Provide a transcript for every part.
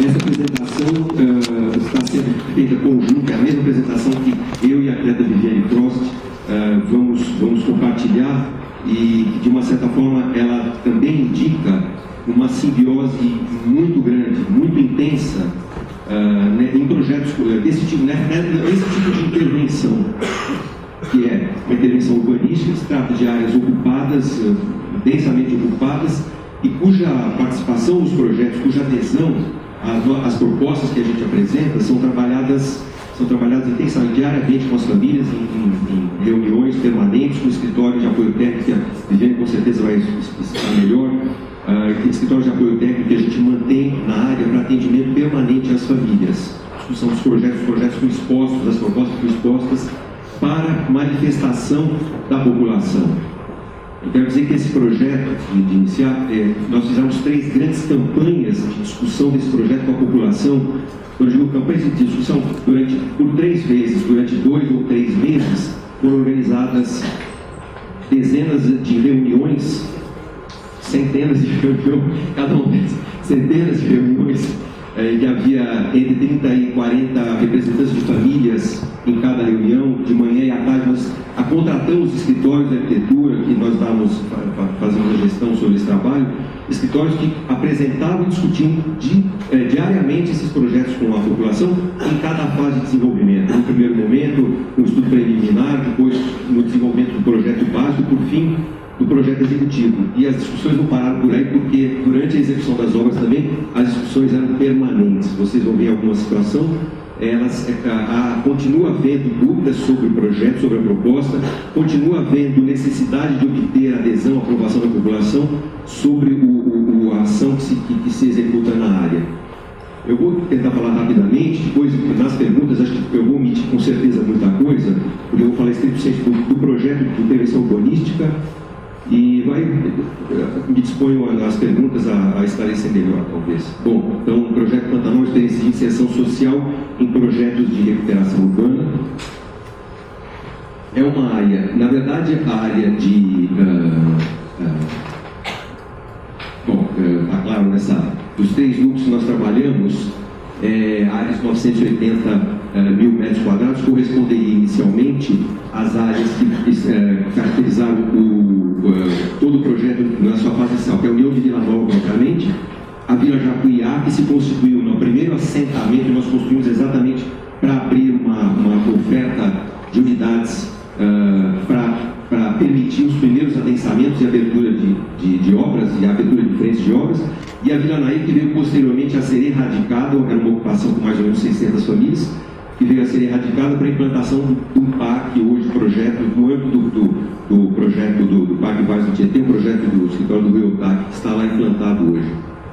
Essa apresentação está sendo feita conjunta, é a mesma apresentação que eu e a atleta Viviane Frost vamos compartilhar, e de uma certa forma ela também indica uma simbiose muito grande, muito intensa em projetos desse tipo, esse tipo de intervenção, que é uma intervenção urbanística, que se trata de áreas ocupadas, densamente ocupadas, e cuja participação nos projetos, cuja adesão às propostas que a gente apresenta são trabalhadas intensamente, diariamente com as famílias, em reuniões permanentes, com o escritório de apoio técnico, que a Viviane com certeza vai explicar melhor, escritório de apoio técnico que a gente mantém na área para atendimento permanente às famílias. Discussão dos projetos foram expostos, as propostas foram expostas para manifestação da população. Eu quero dizer que esse projeto, de iniciar, nós fizemos 3 grandes campanhas de discussão desse projeto com a população. Quando eu digo campanhas de discussão, por 3 vezes, durante 2 ou 3 meses, foram organizadas dezenas de reuniões, centenas de reuniões, cada um deles, centenas de reuniões, que havia entre 30 e 40 representantes de famílias em cada reunião, de manhã e à tarde. Nós contratamos escritórios de arquitetura, que nós estávamos fazendo a gestão sobre esse trabalho, escritórios que apresentavam e discutiam diariamente esses projetos com a população em cada fase de desenvolvimento. No primeiro momento, no estudo preliminar, depois no desenvolvimento do projeto básico, por fim, do projeto executivo. E as discussões não pararam por aí, porque durante a execução das obras também, as discussões eram permanentes. Vocês vão ver alguma situação, continua havendo dúvidas sobre o projeto, sobre a proposta, continua havendo necessidade de obter adesão, aprovação da população sobre a ação que se executa na área. Eu vou tentar falar rapidamente, depois nas perguntas acho que eu vou omitir com certeza muita coisa, porque eu vou falar estrictamente do projeto de intervenção urbanística, e me disponho nas perguntas a esclarecer melhor, talvez. Bom, então, o projeto Pantanal, experiência de inserção social em projetos de recuperação urbana. É uma área, na verdade, a área de... claro, dos 3 núcleos que nós trabalhamos, áreas de 980 mil metros quadrados corresponderia inicialmente às áreas que caracterizaram todo o projeto na sua fase inicial, que é a União de Vila Nova, propriamente, a Vila Jacuiá, que se constituiu no primeiro assentamento que nós construímos exatamente para abrir uma oferta de unidades para permitir os primeiros adensamentos e abertura de obras, e a abertura de frentes de obras, e a Vila Naí, que veio posteriormente a ser erradicada, era uma ocupação com mais ou menos 600 famílias, que veio a ser erradicada para a implantação do parque, hoje, projeto, no âmbito do projeto do Parque Vaz do Tietê, um projeto do escritório do Rio Otaque, que está lá implantado hoje.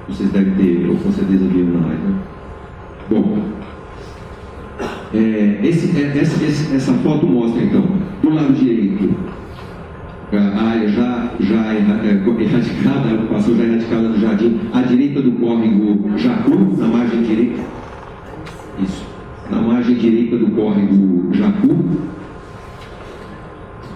Vocês devem ter, ou com certeza, viram na área. Né? Bom, essa foto mostra, então, do lado direito, a área já erradicada, a ocupação já erradicada do jardim, à direita do córrego Jacu, na margem direita. Isso. Na margem direita do córrego Jacu.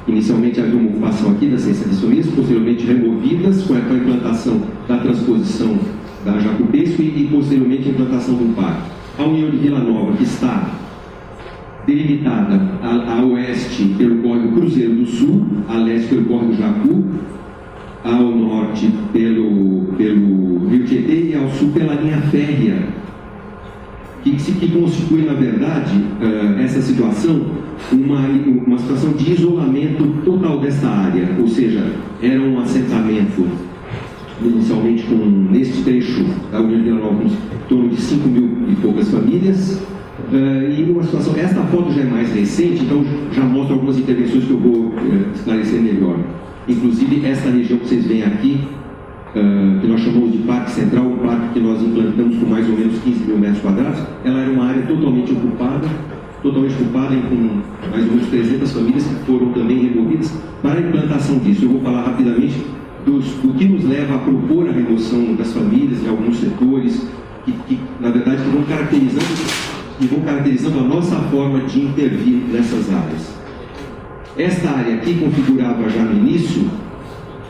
Inicialmente havia uma ocupação aqui das 600 famílias, posteriormente removidas com a implantação da transposição da Jacupesco e posteriormente a implantação do parque. A União de Vila Nova, que está delimitada a oeste pelo córrego Cruzeiro do Sul, a leste pelo córrego Jacu, ao norte pelo Rio Tietê e ao sul pela linha férrea, que constitui, na verdade, essa situação, uma situação de isolamento total desta área, ou seja, era um assentamento inicialmente neste trecho da União de Vila Nova, em torno de 5 mil e poucas famílias, e uma situação, esta foto já é mais recente, então já mostra algumas intervenções que eu vou esclarecer melhor. Inclusive, esta região que vocês veem aqui, que nós chamamos de Parque Central, um parque que nós implantamos com mais ou menos 15 mil metros quadrados, ela era uma área totalmente ocupada com mais ou menos 300 famílias que foram também removidas para a implantação disso. Eu vou falar rapidamente do que nos leva a propor a remoção das famílias em alguns setores, que na verdade vão caracterizando a nossa forma de intervir nessas áreas. Esta área aqui configurava já no início,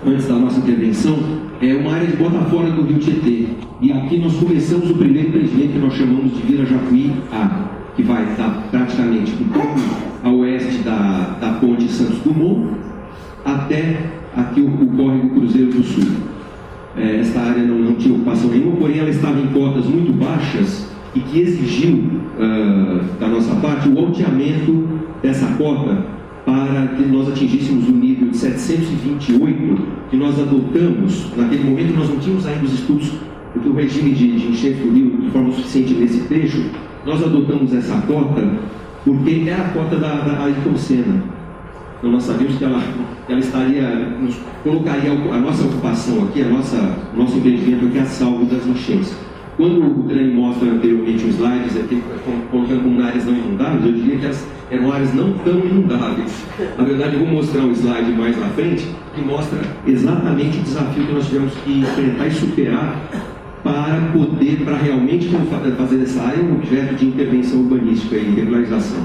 antes da nossa intervenção, é uma área de bota fora do Rio Tietê. E aqui nós começamos o primeiro empreendimento que nós chamamos de Vila Jacuí A, que vai estar praticamente um pouco a oeste da ponte Santos Dumont, até aqui o córrego Cruzeiro do Sul. Esta área não tinha ocupação nenhuma, porém ela estava em cotas muito baixas e que exigiu da nossa parte o alteamento dessa cota para que nós atingíssemos o nível de 728 que nós adotamos. Naquele momento nós não tínhamos ainda os estudos, porque o regime de enchente do rio de forma suficiente nesse trecho. Nós adotamos essa cota porque é a cota da Ayrton Senna. Então nós sabíamos que ela estaria, nos colocaria a nossa ocupação aqui, o nosso empreendimento aqui a salvo das enchentes. Quando o Trem mostra anteriormente os slides aqui, colocando como áreas não inundáveis, eu diria que elas eram áreas não tão inundáveis. Na verdade, eu vou mostrar um slide mais na frente que mostra exatamente o desafio que nós tivemos que enfrentar e superar para realmente fazer dessa área um objeto de intervenção urbanística e regularização.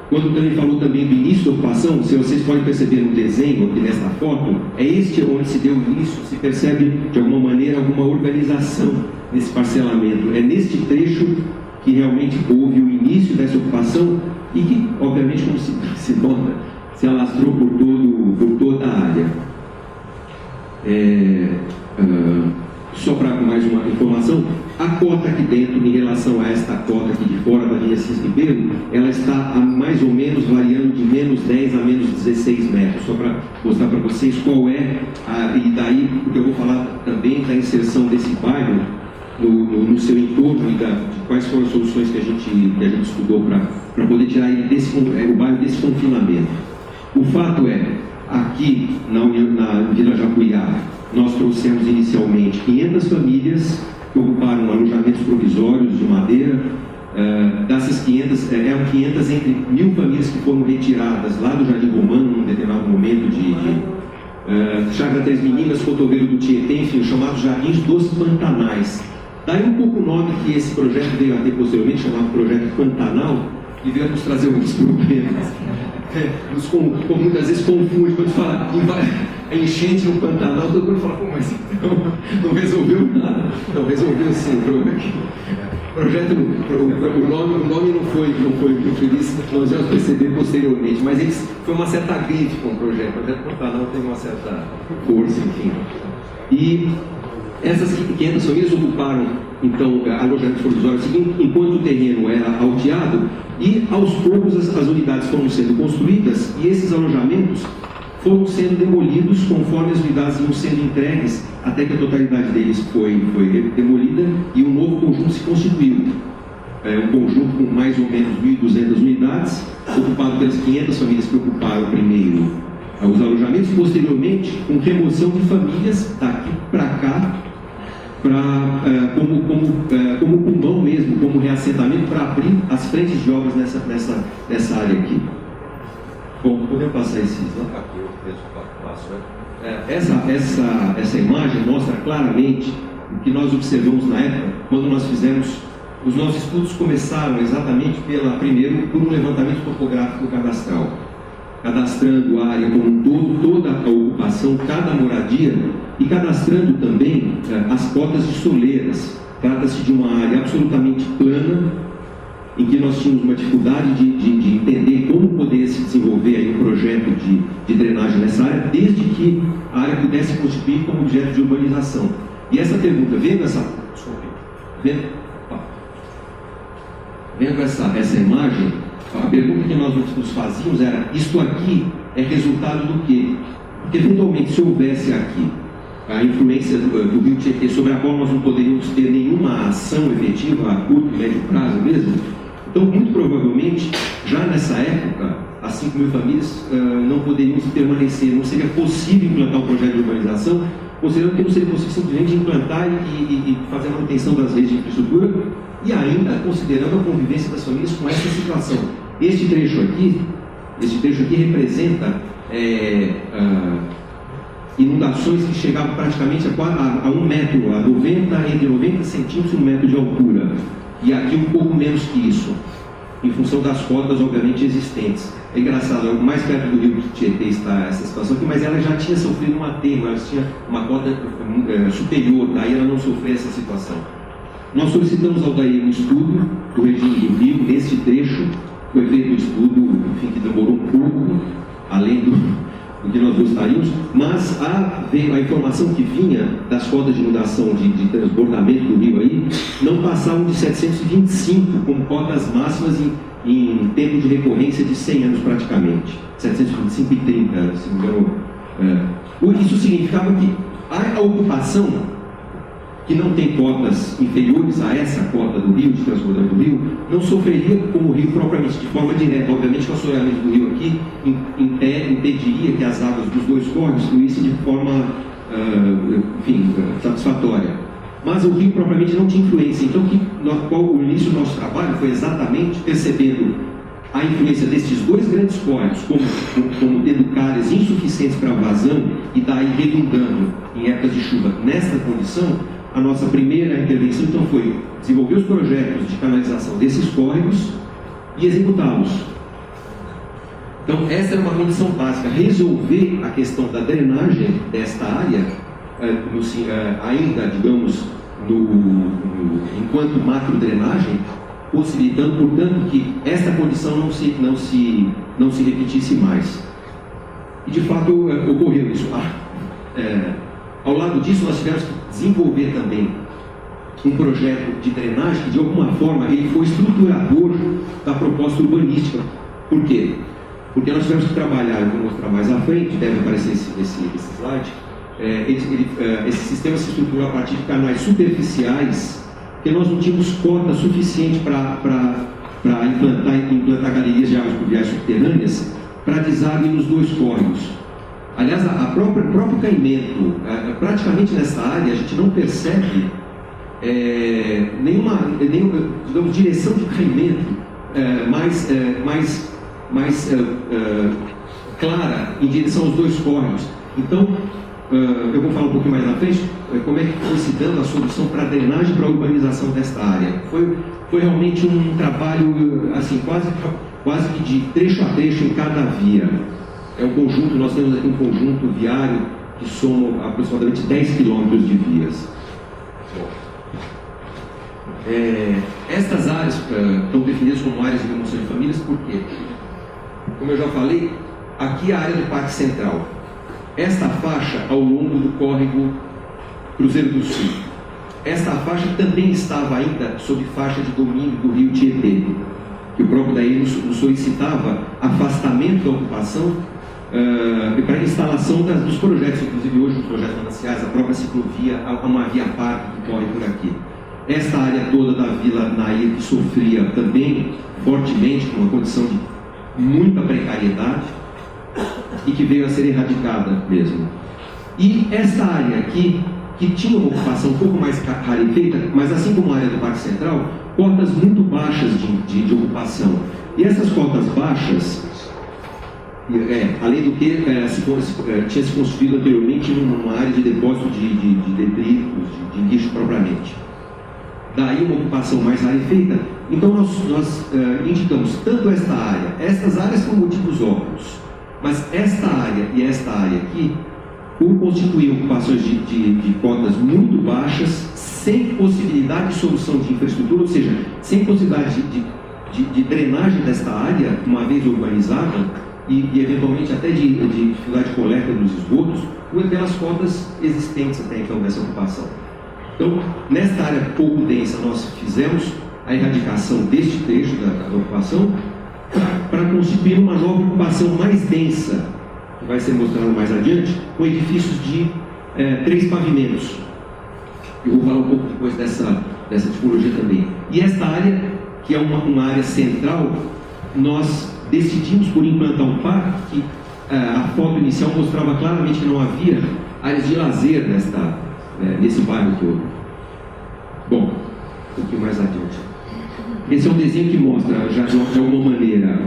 Quando o Trem falou também do início da ocupação, se vocês podem perceber no desenho aqui nesta foto, é este onde se deu o início, se percebe de alguma maneira alguma organização nesse parcelamento. É neste trecho que realmente houve o início dessa ocupação e que, obviamente, como se nota, se alastrou por toda a área. Só para mais uma informação, a cota aqui dentro, em relação a esta cota aqui de fora da linha Cis Ribeiro, ela está a mais ou menos variando de menos 10 a menos 16 metros, só para mostrar para vocês qual é, e daí, porque eu vou falar também da inserção desse bairro no seu entorno e de quais foram as soluções que a gente estudou para poder tirar ele o bairro desse confinamento. O fato é, aqui na Vila Jacuiá, nós trouxemos inicialmente 500 famílias que ocuparam alojamentos provisórios de madeira. Dessas 500, eram 500 entre 1.000 famílias que foram retiradas lá do Jardim Romano, num determinado momento Chácara Três Meninas, Cotovelo do Tietê, enfim, chamados Jardins dos Pantanais. Daí um pouco o nome que esse projeto veio a ter posteriormente, chamado Projeto Pantanal, e veio a nos trazer muitos problemas. Muitas vezes confunde, quando fala a enchente no Pantanal, todo mundo fala, pô, mas então não resolveu nada. Não, resolveu sim, o nome não foi feliz, nós vamos perceber posteriormente, mas foi uma certa grife com o projeto Pantanal tem uma certa força, enfim. E essas 500 famílias ocuparam, então, alojamentos provisórios, enquanto o terreno era alteado, e aos poucos as unidades foram sendo construídas e esses alojamentos foram sendo demolidos conforme as unidades iam sendo entregues, até que a totalidade deles foi demolida e um novo conjunto se constituiu. Um conjunto com mais ou menos 1.200 unidades, ocupado pelas 500 famílias que ocuparam primeiro os alojamentos, posteriormente com remoção de famílias daqui para cá, como pulmão mesmo, como reassentamento para abrir as frentes de obras nessa área aqui. Bom, podemos passar esses lá? Essa imagem mostra claramente o que nós observamos na época, quando nós fizemos, os nossos estudos começaram exatamente primeiro por um levantamento topográfico cadastral, cadastrando a área como um todo, toda a ocupação, cada moradia, e cadastrando também as cotas de soleiras. Trata-se de uma área absolutamente plana, em que nós tínhamos uma dificuldade de entender como poderia se desenvolver aí um projeto de drenagem nessa área, desde que a área pudesse constituir como objeto de urbanização. E essa pergunta, vendo essa imagem, a pergunta que nós nos fazíamos era: isto aqui é resultado do quê? Porque eventualmente, se houvesse aqui a influência do Rio Tietê, sobre a qual nós não poderíamos ter nenhuma ação efetiva a curto e médio prazo mesmo, então muito provavelmente já nessa época as 5.000 famílias não poderiam permanecer, não seria possível implantar um projeto de urbanização, considerando que não seria possível simplesmente implantar e fazer a manutenção das redes de infraestrutura, e ainda considerando a convivência das famílias com essa situação. Este trecho aqui representa inundações que chegavam praticamente a 1 metro, entre 90 centímetros e 1 metro de altura, e aqui um pouco menos que isso. em função das cotas, obviamente, existentes. É engraçado, mais perto do rio Tietê está essa situação aqui, mas ela já tinha sofrido um aterro, ela tinha uma cota superior, daí ela não sofreu essa situação. Nós solicitamos ao DAEI um estudo do regime do rio, neste trecho, foi feito um estudo, enfim, que demorou um pouco, além do que nós gostaríamos, mas a informação que vinha das cotas de inundação de transbordamento do rio aí, não passavam de 725 como cotas máximas em tempo de recorrência de 100 anos praticamente, 725 e 30, se não me engano. Isso significava que a ocupação que não tem cotas inferiores a essa cota do rio, de transbordamento do rio, não sofreria como o rio propriamente, de forma direta. Obviamente que o assoreamento do rio aqui impediria que as águas dos dois córregos fluíssem de forma, satisfatória. Mas o rio propriamente não tinha influência. Então, o início do nosso trabalho foi exatamente percebendo a influência desses dois grandes córregos como tendo calhas insuficientes para vazão e daí redundando em épocas de chuva nesta condição. A nossa primeira intervenção, então, foi desenvolver os projetos de canalização desses córregos e executá-los. Então, essa era uma condição básica, resolver a questão da drenagem desta área, ainda, digamos, enquanto macro-drenagem, possibilitando, portanto, que esta condição não se repetisse mais. E, de fato, ocorreu isso. Ao lado disso, nós tivemos que desenvolver também um projeto de drenagem que, de alguma forma, ele foi estruturador da proposta urbanística. Por quê? Porque nós tivemos que trabalhar, eu vou mostrar mais à frente, deve aparecer esse slide, esse sistema se estruturou a partir de canais superficiais, porque nós não tínhamos cota suficiente para implantar galerias de águas pluviais subterrâneas para deságue nos dois córregos. Aliás, o próprio caimento, praticamente nessa área, a gente não percebe nenhuma digamos, direção de caimento mais clara em direção aos dois córregos. Então, eu vou falar um pouquinho mais na frente como é que foi se dando a solução para a drenagem e para a urbanização desta área. Foi realmente um trabalho assim, quase que de trecho a trecho em cada via. É um conjunto, nós temos aqui um conjunto viário que soma aproximadamente 10 quilômetros de vias. Estas áreas estão definidas como áreas de remoção de famílias, por quê? Como eu já falei, aqui é a área do Parque Central. Esta faixa ao longo do córrego Cruzeiro do Sul. Esta faixa também estava ainda sob faixa de domínio do rio Tietê, que o próprio daí nos solicitava afastamento da ocupação para a instalação dos projetos, inclusive hoje os projetos mananciais, a própria ciclovia, uma via parque que corre por aqui. Esta área toda da Vila Nair que sofria também fortemente com uma condição de muita precariedade e que veio a ser erradicada mesmo. E esta área aqui, que tinha uma ocupação um pouco mais rarefeita, mas assim como a área do Parque Central, cotas muito baixas de ocupação. E essas cotas baixas, além do que tinha se construído anteriormente numa área de depósito de detritos, de lixo propriamente. Daí uma ocupação mais rarefeita. Então nós indicamos tanto esta área, estas áreas por motivos óbvios, mas esta área e esta área aqui, por constituir ocupações de cotas muito baixas, sem possibilidade de solução de infraestrutura, ou seja, sem possibilidade de drenagem desta área, uma vez urbanizada, e eventualmente até de dificuldade de coleta dos esgotos, pelas cotas existentes até então dessa ocupação. Então, nesta área pouco densa, nós fizemos a erradicação deste trecho da ocupação para constituir uma nova ocupação mais densa, que vai ser mostrado mais adiante, com edifícios de 3 pavimentos. Eu vou falar um pouco depois dessa tipologia também. E esta área, que é uma área central, nós decidimos por implantar um parque que a foto inicial mostrava claramente que não havia áreas de lazer nesse bairro todo. Bom, um pouquinho mais adiante. Esse é um desenho que mostra, já de alguma maneira,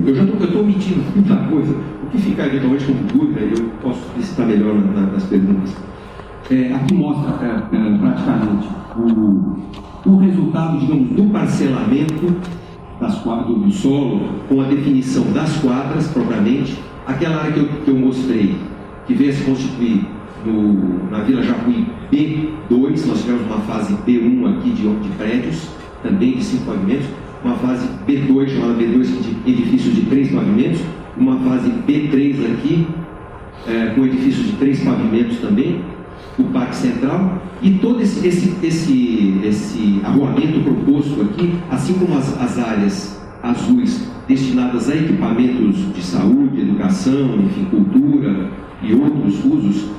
eu estou omitindo muita coisa. O que ficar eventualmente como dúvida, eu posso citar melhor nas perguntas. Aqui mostra praticamente o resultado, digamos, do parcelamento do solo, com a definição das quadras propriamente, aquela área que eu mostrei, que veio a se constituir na Vila Japuí B2, nós tivemos uma fase B1 aqui de prédios, também de 5 pavimentos, uma fase B2, chamada B2, de edifícios de 3 pavimentos, uma fase B3 aqui, com edifícios de 3 pavimentos também, o Parque Central, e todo esse arruamento proposto aqui, assim como as áreas azuis destinadas a equipamentos de saúde, educação, enfim, cultura e outros usos,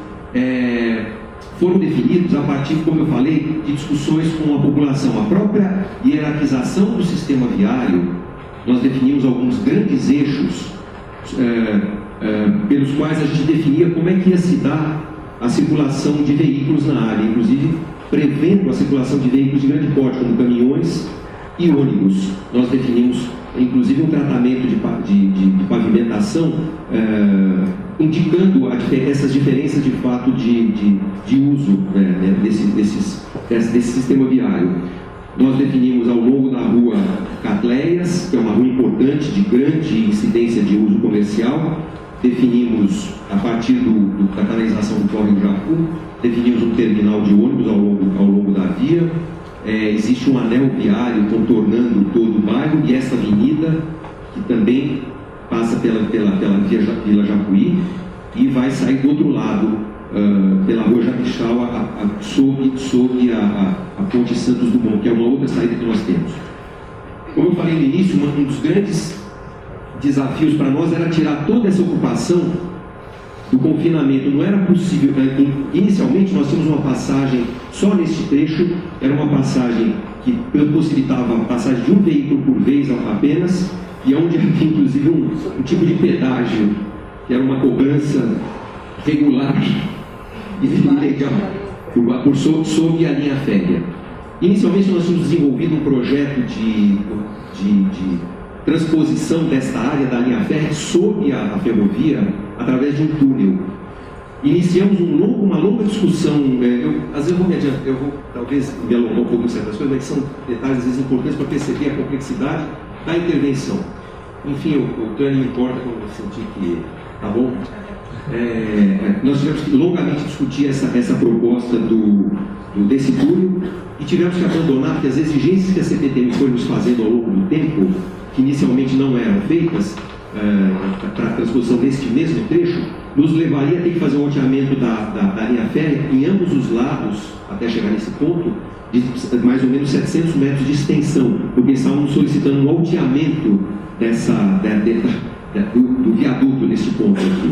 foram definidos a partir, como eu falei, de discussões com a população. A própria hierarquização do sistema viário, nós definimos alguns grandes eixos pelos quais a gente definia como é que ia se dar a circulação de veículos na área, inclusive prevendo a circulação de veículos de grande porte, como caminhões e ônibus. Nós definimos, inclusive, um tratamento de pavimentação, indicando essas diferenças de fato de uso desse sistema viário. Nós definimos ao longo da rua Catleias, que é uma rua importante, de grande incidência de uso comercial. Definimos, a partir da canalização do Córrego Jacu, definimos um terminal de ônibus ao longo da via. Existe um anel viário contornando todo o bairro, e esta avenida, que também passa pela Vila Japuí, e vai sair do outro lado, pela rua Jaquixau, sob a Ponte Santos Dumont, que é uma outra saída que nós temos. Como eu falei no início, um dos grandes desafios para nós era tirar toda essa ocupação do confinamento. Não era possível, inicialmente nós tínhamos uma passagem só neste trecho, era uma passagem que possibilitava a passagem de um veículo por vez apenas, e onde havia inclusive um tipo de pedágio, que era uma cobrança regular e legal, sob a linha férrea. Inicialmente nós tínhamos desenvolvido um projeto de transposição desta área da linha férrea sob a ferrovia através de um túnel. Iniciamos uma longa discussão. Às vezes eu vou talvez me alongar um pouco em certas coisas, mas são detalhes às vezes importantes para perceber a complexidade da intervenção. Enfim, o Tânia me importa quando eu sentir que tá bom. Nós tivemos que longamente discutir essa proposta desse túnel, e tivemos que abandonar, porque as exigências que a CPTM foi nos fazendo ao longo do tempo, que inicialmente não eram feitas para a transposição deste mesmo trecho, nos levaria a ter que fazer um loteamento da linha férrea em ambos os lados, até chegar nesse ponto, de mais ou menos 700 metros de extensão, porque estávamos solicitando um loteamento do viaduto neste ponto aqui.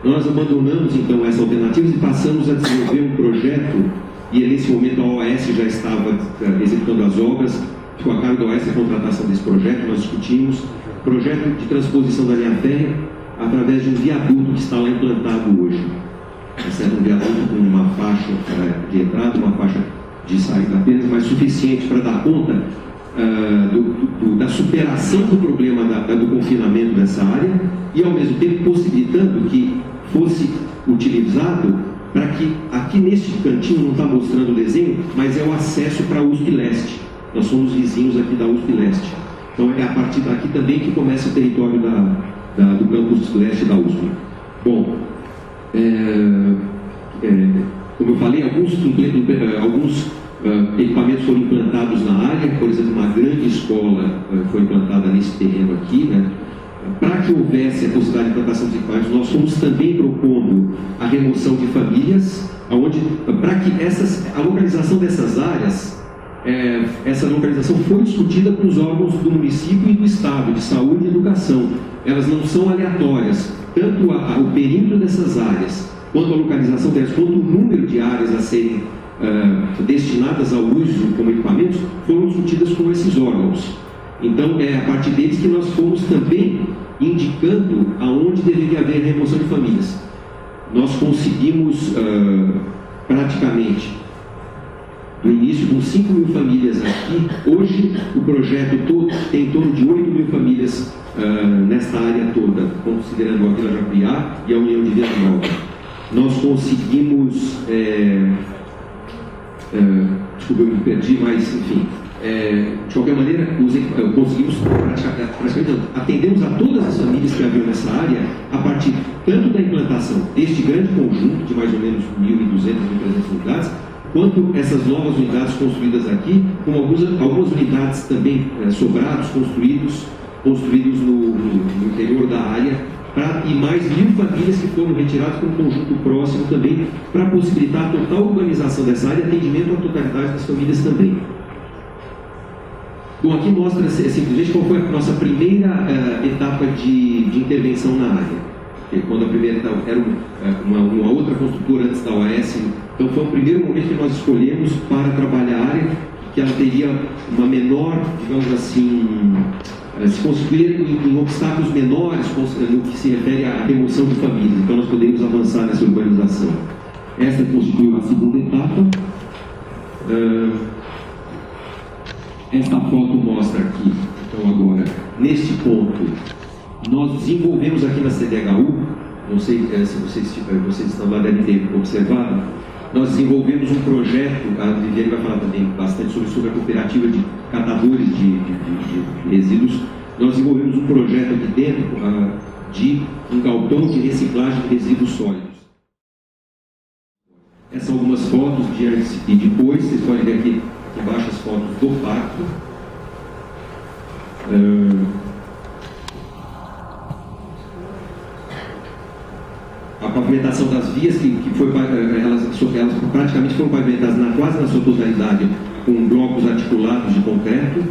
Nós abandonamos então essa alternativa e passamos a desenvolver um projeto, e nesse momento a OAS já estava executando as obras. Ficou a cargo da OAS a contratação desse projeto. Nós discutimos projeto de transposição da linha férrea através de um viaduto que está lá implantado hoje. Esse é um viaduto com uma faixa de entrada, uma faixa de saída apenas, mas suficiente para dar conta da superação do problema do confinamento dessa área, e ao mesmo tempo possibilitando que fosse utilizado para que aqui neste cantinho, não está mostrando o desenho, mas é o acesso para a USP Leste. Nós somos vizinhos aqui da USP Leste. Então é a partir daqui também que começa o território do campus leste da USP. Bom, como eu falei, alguns equipamentos foram implantados na área. Por exemplo, uma grande escola foi implantada nesse terreno aqui, né? Para que houvesse a possibilidade de implantação de equipamentos, nós fomos também propondo a remoção de famílias, para que a localização dessas áreas, essa localização foi discutida com os órgãos do município e do estado, de saúde e educação. Elas não são aleatórias, tanto o perímetro dessas áreas, quanto a localização delas, quanto o número de áreas a serem destinadas ao uso como equipamentos, foram discutidas com esses órgãos. Então, é a partir deles que nós fomos também indicando aonde deveria haver remoção de famílias. Nós conseguimos praticamente, no início, com 5.000 famílias aqui. Hoje, o projeto todo tem em torno de 8.000 famílias nesta área toda, considerando a Vila Japuiá e a União de Vila Nova. Nós conseguimos desculpa, eu me perdi, mas enfim, de qualquer maneira, conseguimos praticamente atendemos a todas as famílias que haviam nessa área a partir tanto da implantação deste grande conjunto de mais ou menos 1.200, 1.300 unidades, quanto essas novas unidades construídas aqui, com algumas unidades também sobrados, construídos no interior da área, e mais 1.000 famílias que foram retiradas para um conjunto próximo também, para possibilitar a total urbanização dessa área e atendimento à totalidade das famílias também. Bom, aqui mostra simplesmente qual foi a nossa primeira etapa de intervenção na área. Porque quando a primeira etapa era uma outra construtora antes da OAS, então foi o primeiro momento que nós escolhemos para trabalhar a área, que ela teria uma menor, digamos assim, se constituir em obstáculos menores no que se refere à remoção de famílias. Então nós poderíamos avançar nessa urbanização. Esta constituiu a segunda etapa. Esta foto mostra aqui, então agora, neste ponto, nós desenvolvemos aqui na CDHU, não sei se vocês estão lá, devem ter observado, nós desenvolvemos um projeto, a Viviane vai falar também bastante sobre a cooperativa de catadores de resíduos. Nós desenvolvemos um projeto aqui dentro de um galpão de reciclagem de resíduos sólidos. Essas são algumas fotos de antes e depois, vocês podem ver aqui embaixo as fotos do parque. A pavimentação das vias, que foi elas praticamente foram pavimentadas quase na sua totalidade com blocos articulados de concreto,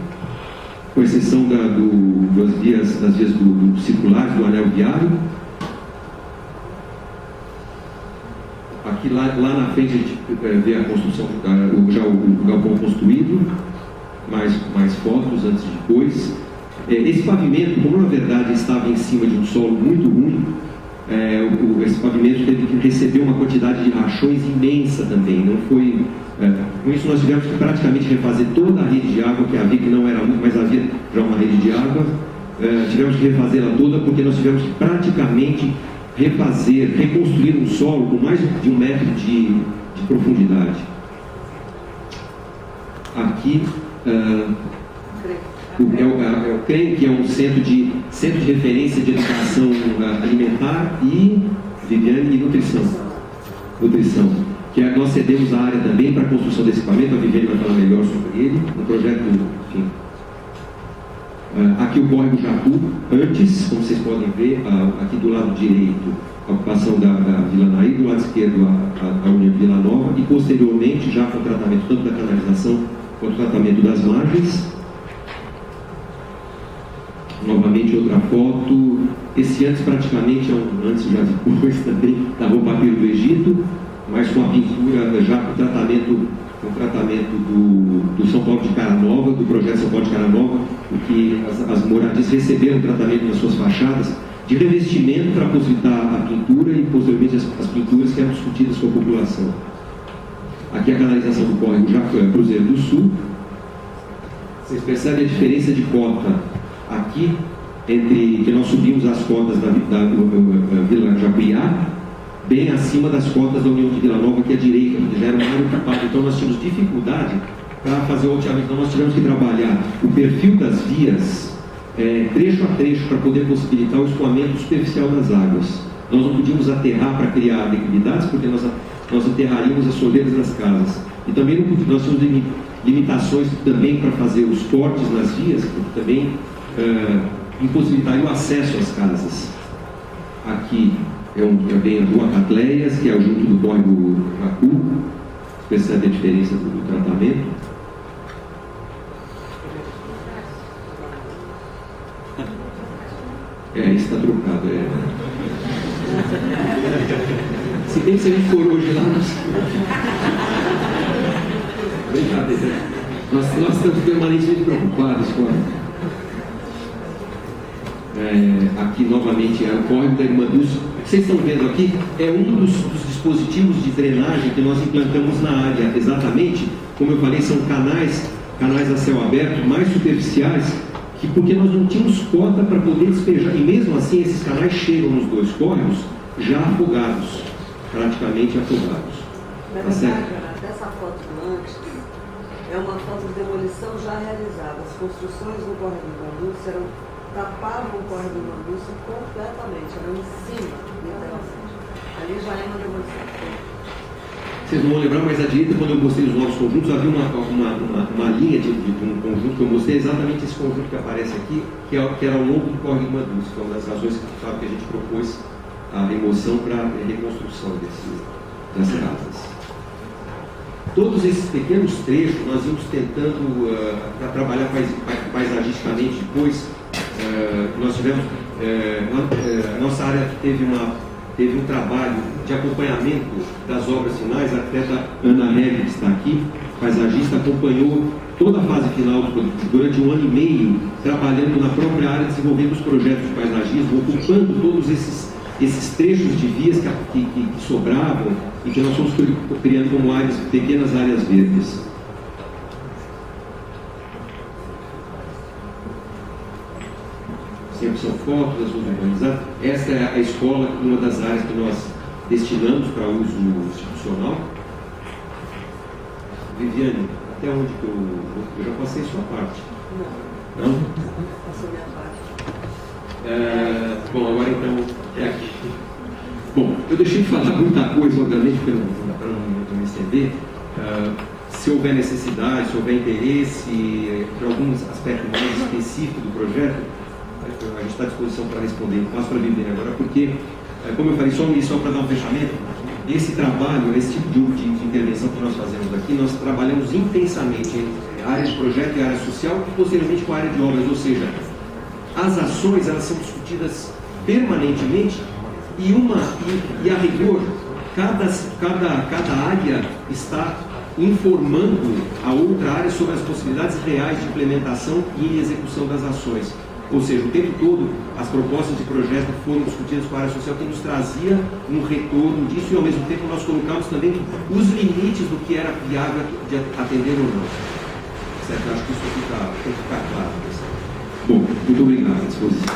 com exceção das vias circulares do anel viário. Aqui lá na frente a gente vê a construção, já o galpão construído, mais fotos antes e depois. Esse pavimento, como na verdade estava em cima de um solo muito ruim, esse pavimento teve que receber uma quantidade de rachões imensa também. Não foi, com isso nós tivemos que praticamente refazer toda a rede de água que havia, que não era muito, mas havia já uma rede de água. Tivemos que refazê-la toda porque nós tivemos que praticamente reconstruir um solo com mais de 1 metro de profundidade. Aqui é o CREM, que é um centro de referência de educação alimentar e nutrição, que nós cedemos a área também para a construção desse equipamento. A Viviane vai falar melhor sobre ele, um projeto, enfim. Aqui o córrego Jacu, antes, como vocês podem ver, aqui do lado direito, a ocupação da Vila Naí, do lado esquerdo a União Vila Nova, e posteriormente, já com o tratamento tanto da canalização quanto o tratamento das margens. Novamente outra foto, esse antes praticamente é antes já depois também, da roupa papiro do Egito, mas com a pintura já com o tratamento do São Paulo de Caranova, do projeto São Paulo de Caranova, em que as moradias receberam tratamento nas suas fachadas de revestimento para possibilitar a pintura e posteriormente as pinturas que eram discutidas com a população. Aqui a canalização do córrego Cruzeiro do Sul. Vocês percebem a diferença de cota aqui, entre que nós subimos as cotas da Vila Jacuiá, bem acima das cotas da União de Vila Nova, que é a direita, que já era uma área ocupada. Então nós tínhamos dificuldade para fazer o loteamento. Então nós tivemos que trabalhar o perfil das vias, trecho a trecho, para poder possibilitar o escoamento superficial das águas. Nós não podíamos aterrar para criar liquidez, porque nós aterraríamos as soleiras das casas. E também nós tínhamos limitações também para fazer os cortes nas vias, porque também impossibilitaria o acesso às casas. Aqui vem a Rua Catleias, que é junto do córrego Jacu. Percebe a diferença do tratamento. Isso está trocado. Se bem que se a gente for hoje lá, brincadeira. Nós estamos permanentemente preocupados com aqui novamente o córrego da Irmã Dulce. O que vocês estão vendo aqui é um dos dispositivos de drenagem que nós implantamos na área. Exatamente, como eu falei, são canais a céu aberto, mais superficiais, porque nós não tínhamos cota para poder despejar. E mesmo assim, esses canais chegam nos dois córregos já afogados, praticamente afogados. Tá certo? Dessa foto antes, É uma foto de demolição já realizada. As construções no córrego do Mandúcio tapavam o córrego do Mandúcio completamente, eram em cima, literalmente. Ali já é uma demolição. Vocês não vão lembrar, mas à direita, quando eu mostrei os novos conjuntos, havia uma linha de um conjunto que eu mostrei, exatamente esse conjunto que aparece aqui, que era ao longo do córrego do Mandúcio, que é uma das razões que a gente propôs a remoção para a reconstrução das casas. Todos esses pequenos trechos nós íamos tentando para trabalhar paisagisticamente depois. Nós tivemos, nossa área teve um trabalho de acompanhamento das obras finais, até da Ana Neve, que está aqui, paisagista, acompanhou toda a fase final durante 1 ano e meio, trabalhando na própria área, desenvolvendo os projetos de paisagismo, ocupando todos esses trechos de vias que sobravam e que nós fomos criando como pequenas áreas verdes. Sempre são fotos das ruas urbanizadas. Esta é a escola, uma das áreas que nós destinamos para uso institucional. Viviane, até onde que eu já passei sua parte? Não? Não? Passou minha parte. Bom, agora então é aqui. Bom, eu deixei de falar muita coisa, obviamente, para não me estender. Se houver necessidade, se houver interesse por algum aspecto mais específico do projeto, a gente está à disposição para responder. Eu passo para a Viviane agora, porque, como eu falei, só para dar um fechamento, esse trabalho, esse tipo de intervenção que nós fazemos aqui, nós trabalhamos intensamente entre a área de projeto e a área social e posteriormente com a área de obras, ou seja, as ações elas são discutidas permanentemente e a rigor, cada área está informando a outra área sobre as possibilidades reais de implementação e execução das ações. Ou seja, o tempo todo as propostas de projeto foram discutidas com a área social, que nos trazia um retorno disso e ao mesmo tempo nós colocamos também os limites do que era viável de atender ou não. Certo? Acho que isso tem que ficar claro. Bom, muito obrigado à disposição.